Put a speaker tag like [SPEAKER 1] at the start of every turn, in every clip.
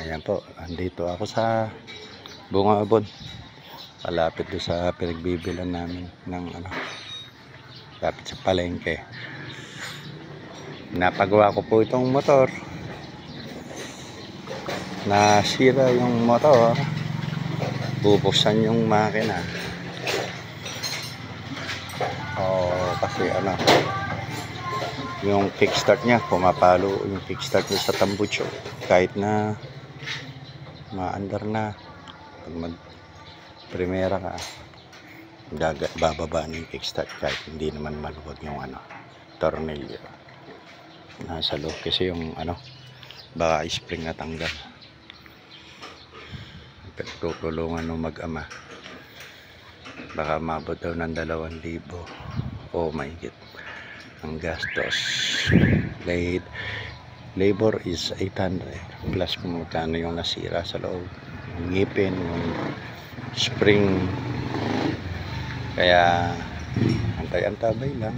[SPEAKER 1] Ayan po, andito ako sa Bungabon. Malapit doon sa pinagbibilan namin ng lapit sa palengke. Napagawa ko po itong motor. Nasira yung motor. Bubuksan yung makina. Kasi yung kickstart niya, pumapalo yung kickstart niya sa tambucho. Kahit na maandar na, pag mag-primera ka, bababa na yung kickstart kahit hindi naman maluwag yung tornilyo. Nasa loob kasi yung baka spring na tanggal. Tutulungan ng mag-ama. Baka mabot daw ng 2,000 o mahigit ang gastos. Labor is 800 plus kung magkano yung nasira sa loob, yung ngipin, yung spring. Kaya antay-antabay lang.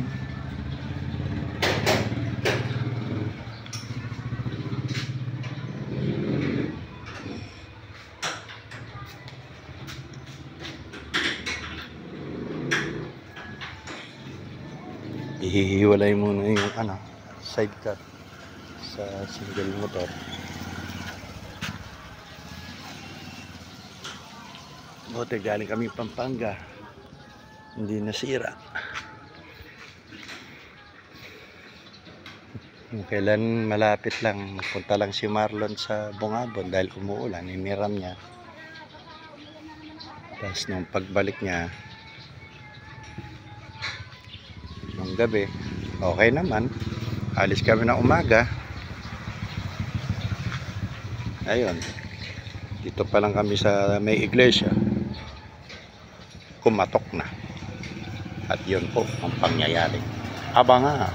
[SPEAKER 1] Ihihiwalay muna yung sidecar sa single motor. Buti galing kami Pampanga, hindi nasira. Kailan malapit lang, punta lang si Marlon sa Bungabon dahil umuulan, iniram niya. Tapos nung pagbalik niya nung gabi, okay naman. Alis kami ng umaga. Ayun, dito pa lang kami sa may iglesia, kumatok na. At yun po ang pangyayari. Abangan.